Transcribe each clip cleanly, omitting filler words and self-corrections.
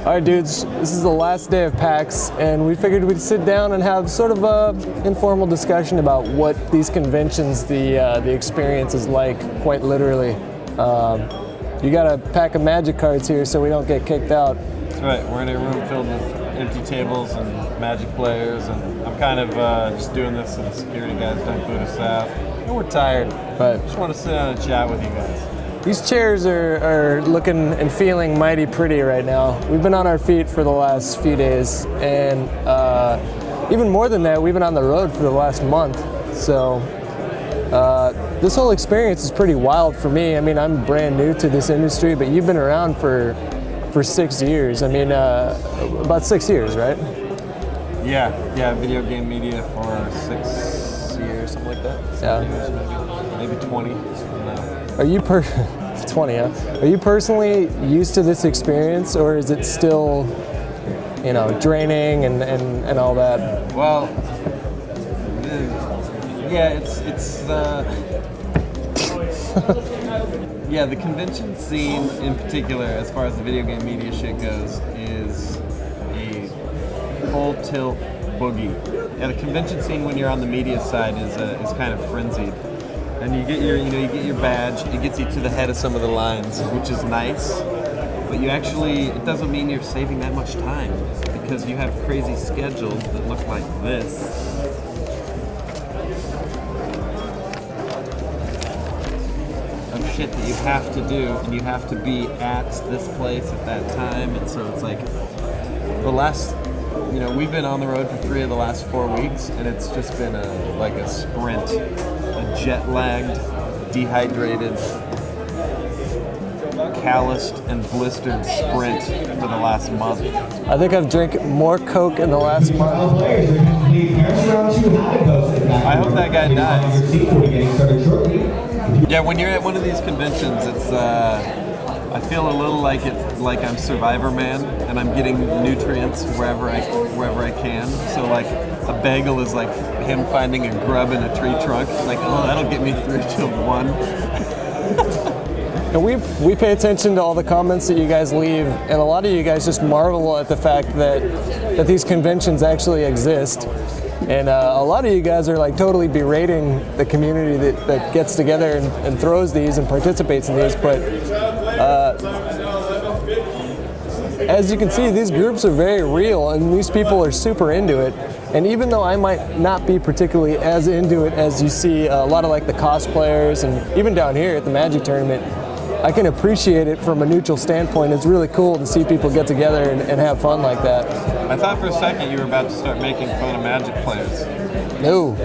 All right, dudes, this is the last day of PAX, and we figured we'd sit down and have sort of a informal discussion about what these conventions, the experience is like, quite literally. You got a pack of Magic cards here so we don't get kicked out. That's right, we're in a room filled with empty tables and Magic players, and I'm kind of just doing this so the security guys don't boot us out. And we're tired, but just want to sit down and chat with you guys. These chairs are looking and feeling mighty pretty right now. We've been on our feet for the last few days, and even more than that, we've been on the road for the last month. So this whole experience is pretty wild for me. I mean, I'm brand new to this industry, but you've been around for 6 years. I mean, about 6 years, right? Yeah, video game media for 6 years, something like that. 7 years, maybe 20. Are you 20? Huh? Are you personally used to this experience, or is it still, you know, draining and all that? Well, yeah, it's yeah, the convention scene in particular, as far as the video game media shit goes, is a full tilt boogie. Yeah, the convention scene when you're on the media side is kind of frenzied. And you get your badge. It gets you to the head of some of the lines, which is nice. But it doesn't mean you're saving that much time, because you have crazy schedules that look like this. Of shit that you have to do, and you have to be at this place at that time. And so it's like we've been on the road for 3 of the last 4 weeks, and it's just been a sprint. A jet-lagged, dehydrated, calloused, and blistered sprint for the last month. I think I've drank more Coke in the last month. I hope that guy dies. Yeah, when you're at one of these conventions, it's I feel a little like I'm Survivor Man, and I'm getting nutrients wherever I can. So like a bagel is like him finding a grub in a tree trunk. Like, oh, that'll get me through till 1. And we pay attention to all the comments that you guys leave, and a lot of you guys just marvel at the fact that these conventions actually exist. And a lot of you guys are like totally berating the community that gets together and throws these and participates in these. But as you can see, these groups are very real, and these people are super into it. And even though I might not be particularly as into it as you see a lot of like the cosplayers, and even down here at the Magic tournament, I can appreciate it from a neutral standpoint. It's really cool to see people get together and have fun like that. I thought for a second you were about to start making fun of Magic players. No.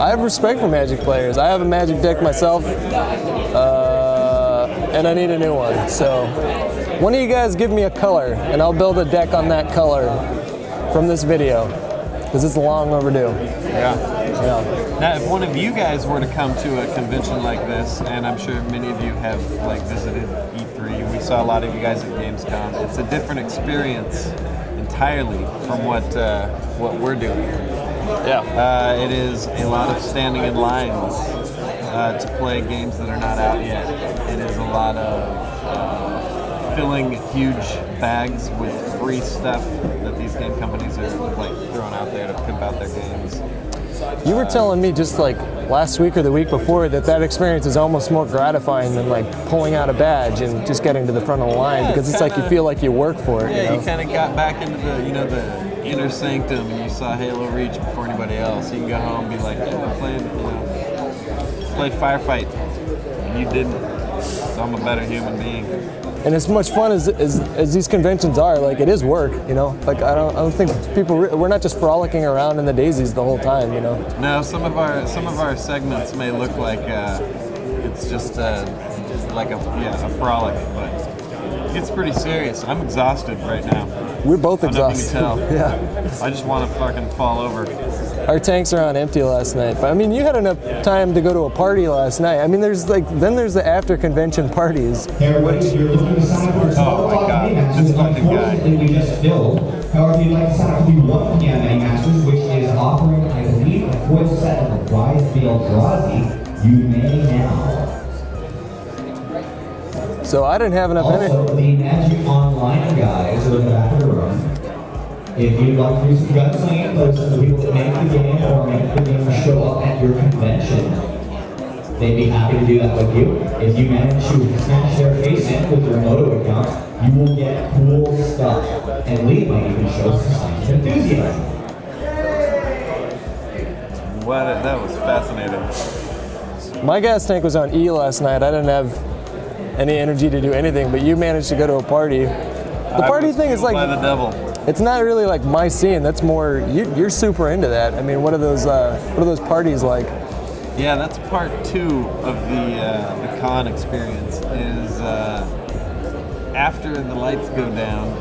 I have respect for Magic players. I have a Magic deck myself, and I need a new one. So one of you guys give me a color, and I'll build a deck on that color from this video, because it's long overdue. Yeah. Now, if one of you guys were to come to a convention like this, and I'm sure many of you have visited E3, we saw a lot of you guys at Gamescom. It's a different experience entirely from what we're doing. Yeah. It is a lot of standing in lines to play games that are not out yet. It is a lot of filling huge bags with free stuff that these game companies are throwing out there to pimp out their games. You were telling me just like last week or the week before that experience is almost more gratifying than like pulling out a badge and just getting to the front of the line, because it's like you feel like you work for it. Yeah, you kind of got back into the inner sanctum, and you saw Halo Reach before anybody else. You can go home and be like, I played Firefight, and you didn't. So I'm a better human being. And as much fun as these conventions are, like, it is work, you know. Like, I don't think we're not just frolicking around in the daisies the whole time, you know. No, some of our segments may look like it's just like a frolic, but it's pretty serious. I'm exhausted right now. We're both exhausted. I don't know if you can tell. Yeah. I just want to fucking fall over. Our tanks are on empty last night, but I mean, you had enough time to go to a party last night. I mean, there's the after convention parties. Hey everybody, if you're looking to sign up for Oh my God, this fucking guy. we just filled. However, if you'd like to sign up for the 1 p.m. Mini Masters, which is offering, I believe, a full set of the Rise Field Drazi, you may now. So I didn't have enough energy. Also, the Magic Online guys are in the back of the room. If you'd like to do some gunslinging, those are the people that make the game or make the game show up at your convention. They'd be happy to do that with you. If you manage to smash their face in with your Moto account, you will get cool stuff. And Lee might even show some signs of enthusiasm. That was fascinating. My gas tank was on E last night. I didn't have any energy to do anything, but you managed to go to a party. The party thing is like, by the devil. it's not really like my scene. That's more, you're super into that. I mean, what are those parties like? Yeah, that's part 2 of the con experience. Is after the lights go down,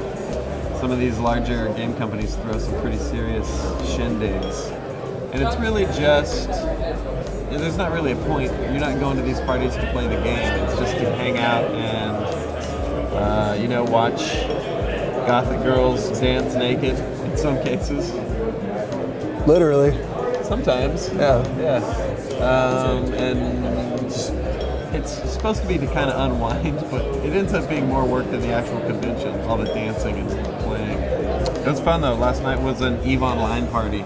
some of these larger game companies throw some pretty serious shindigs, and it's really just. There's not really a point. You're not going to these parties to play the game. It's just to hang out and watch gothic girls dance naked in some cases. Literally. Sometimes. Yeah. Yeah. And it's supposed to be to kind of unwind, but it ends up being more work than the actual convention, all the dancing and playing. It was fun though. Last night was an EVE Online party,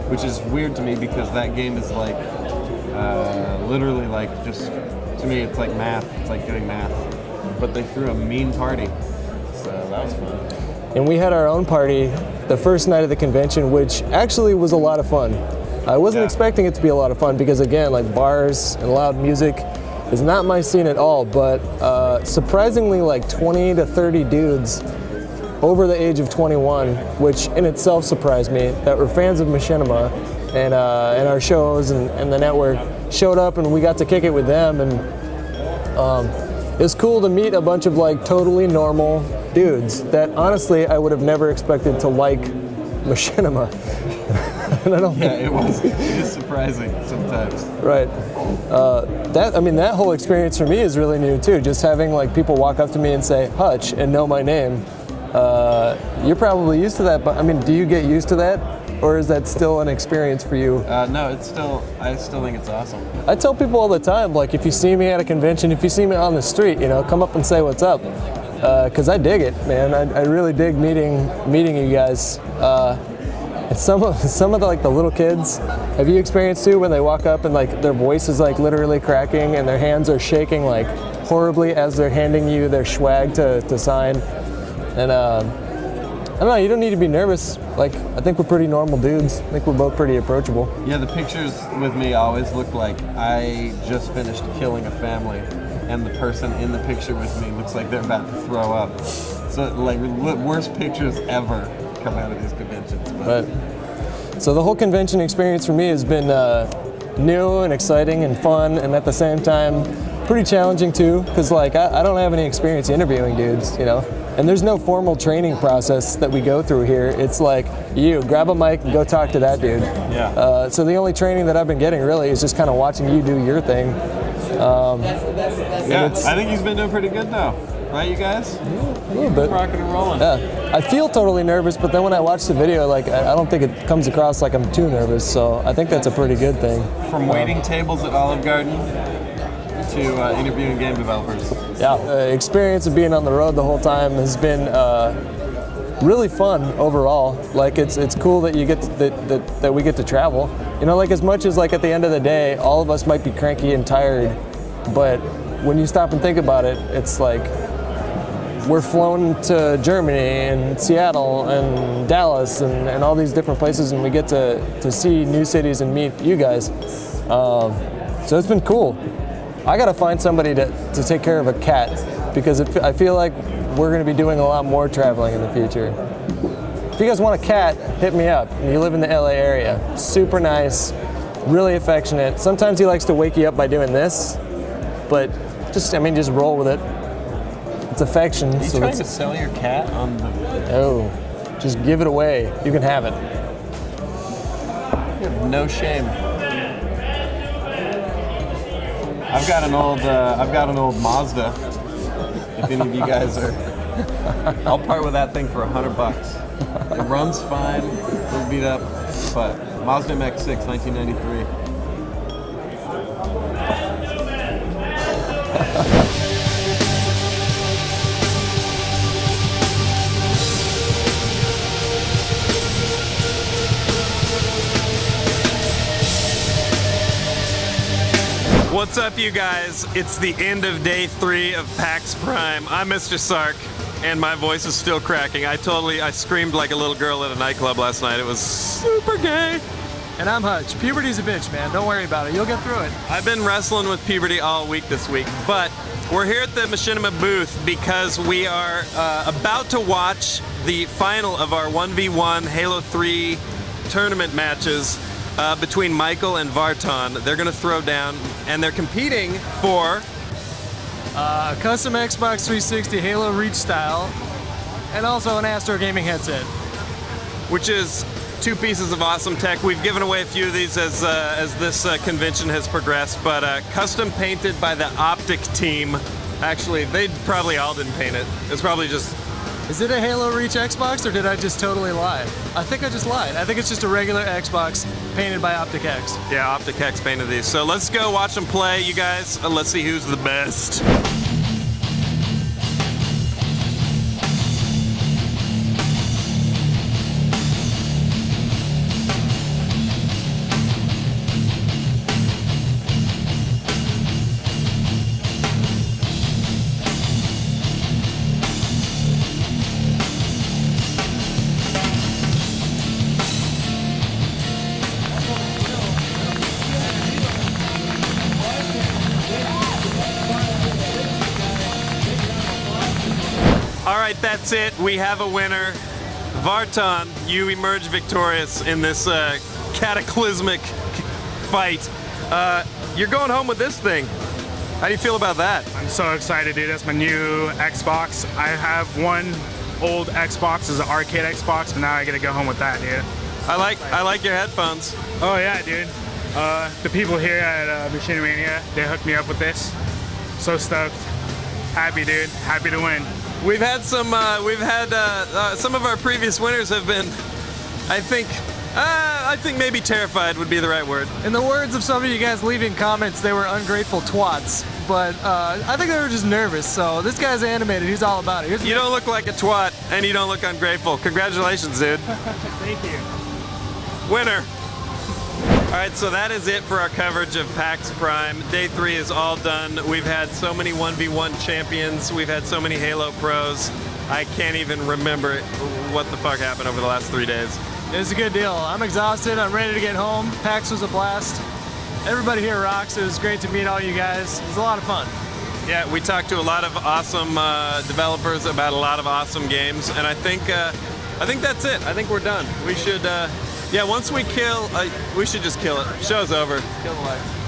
which is weird to me because that game is like literally like just, to me it's like math. It's like doing math. But they threw a mean party. So that was fun. And we had our own party the first night of the convention, which actually was a lot of fun. I wasn't expecting it to be a lot of fun because, again, like bars and loud music is not my scene at all, but surprisingly like 20 to 30 dudes over the age of 21, which in itself surprised me, that were fans of Machinima and our shows and the network, showed up and we got to kick it with them. And it was cool to meet a bunch of like totally normal dudes that honestly I would have never expected to like Machinima. And I don't it is surprising sometimes. Right. That whole experience for me is really new too. Just having like people walk up to me and say Hutch and know my name. You're probably used to that, but I mean, do you get used to that, or is that still an experience for you? No, I still think it's awesome. I tell people all the time, like if you see me at a convention, if you see me on the street, come up and say what's up, because I dig it, man. I really dig meeting you guys. And some of the little kids, have you experienced too when they walk up and like their voice is like literally cracking and their hands are shaking like horribly as they're handing you their swag to sign? And I don't know, you don't need to be nervous. Like, I think we're pretty normal dudes. I think we're both pretty approachable. Yeah, the pictures with me always look like I just finished killing a family, and the person in the picture with me looks like they're about to throw up. So, like, worst pictures ever come out of these conventions. But so the whole convention experience for me has been new and exciting and fun, and at the same time, pretty challenging too, because like I don't have any experience interviewing dudes, and there's no formal training process that we go through here. It's like you grab a mic and go talk to that dude. Yeah. So the only training that I've been getting really is just kind of watching you do your thing. I think he's been doing pretty good though, right, you guys? A little bit. Rocking and rolling. Yeah, I feel totally nervous, but then when I watch the video, like I don't think it comes across like I'm too nervous. So I think that's a pretty good thing. From waiting tables at Olive Garden to interviewing game developers. Yeah, the experience of being on the road the whole time has been really fun overall. Like it's cool that you get that we get to travel. Like as much as like at the end of the day, all of us might be cranky and tired, but when you stop and think about it, it's like we're flown to Germany and Seattle and Dallas and all these different places, and we get to see new cities and meet you guys. So it's been cool. I gotta find somebody to take care of a cat, because I feel like we're gonna be doing a lot more traveling in the future. If you guys want a cat, hit me up. You live in the LA area. Super nice, really affectionate. Sometimes he likes to wake you up by doing this, but just roll with it. It's affection. Are you trying to sell your cat on the... Oh, just give it away. You can have it. You have no shame. I've got an old Mazda. If any of you guys are, I'll part with that thing for $100. It runs fine, a little beat up, but Mazda MX-6, 1993. What's up, you guys? It's the end of day 3 of PAX Prime. I'm Mr. Sark, and my voice is still cracking. I screamed like a little girl at a nightclub last night. It was super gay. And I'm Hutch. Puberty's a bitch, man. Don't worry about it. You'll get through it. I've been wrestling with puberty all week this week, but we're here at the Machinima booth because we are about to watch the final of our 1v1 Halo 3 tournament matches between Michael and Vartan. They're going to throw down, and they're competing for Custom Xbox 360 Halo Reach style, and also an Astro Gaming headset. which is 2 pieces of awesome tech. We've given away a few of these as this convention has progressed, but custom painted by the Optic team. Actually, they probably all didn't paint it. It's probably just... Is it a Halo Reach Xbox, or did I just totally lie? I think I just lied. I think it's just a regular Xbox painted by Optic X. Yeah, Optic X painted these. So let's go watch them play, you guys. Let's see who's the best. All right, that's it. We have a winner. Vartan, you emerge victorious in this cataclysmic fight. You're going home with this thing. How do you feel about that? I'm so excited, dude. That's my new Xbox. I have one old Xbox, it's an arcade Xbox, but now I get to go home with that, dude. I like your headphones. Oh yeah, dude. The people here at Machinima, they hooked me up with this. So stoked. Happy, dude. Happy to win. We've had some of our previous winners have been, I think maybe terrified would be the right word. In the words of some of you guys leaving comments, they were ungrateful twats. But I think they were just nervous. So this guy's animated. He's all about it. You don't look like a twat, and you don't look ungrateful. Congratulations, dude. Thank you. Winner. All right, so that is it for our coverage of PAX Prime. Day 3 is all done. We've had so many 1v1 champions. We've had so many Halo pros. I can't even remember what the fuck happened over the last 3 days. It was a good deal. I'm exhausted. I'm ready to get home. PAX was a blast. Everybody here rocks. It was great to meet all you guys. It was a lot of fun. Yeah, we talked to a lot of awesome developers about a lot of awesome games, and I think that's it. I think we're done. We should, yeah, once we kill, we should just kill it. Show's over. Kill the lights.